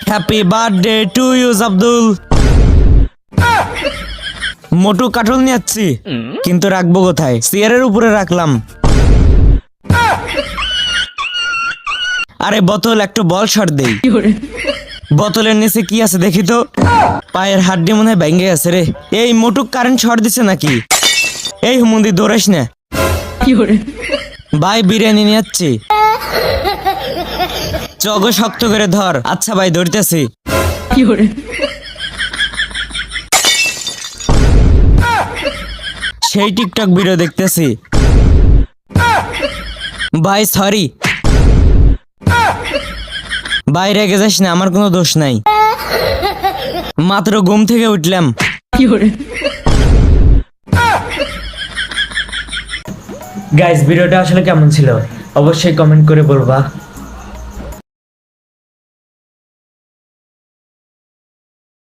Happy birthday to you Abdul. মোটু কাঠল নিয়ে যাচ্ছি, কিন্তু রাখবো কোথায়? চেয়ারের উপরে রাখলাম। আরে বোতল, একটু বল শট দেই। বোতলের নিচে কি আছে দেখি তো। পায়ের হাড্ডি মনে হয় ভেঙে গেছে রে। এই মোটু কারেন্ট শর্ট দিছে নাকি? এই হুমুন্দি দৌড়াইস না ভাই, বিরিয়ানি নিয়ে যাচ্ছি। চগো শক্ত করে ধর। আচ্ছা ভাই, ধরতেছি। সেই টিকটক ভিডিও দেখতেছি। ভাই সরি ভাই, রেগে যাস না, আমার কোনো দোষ নাই। মাত্র ঘুম থেকে উঠলাম। গাইস, ভিডিওটা আসলে কেমন ছিল অবশ্যই কমেন্ট করে বলবা।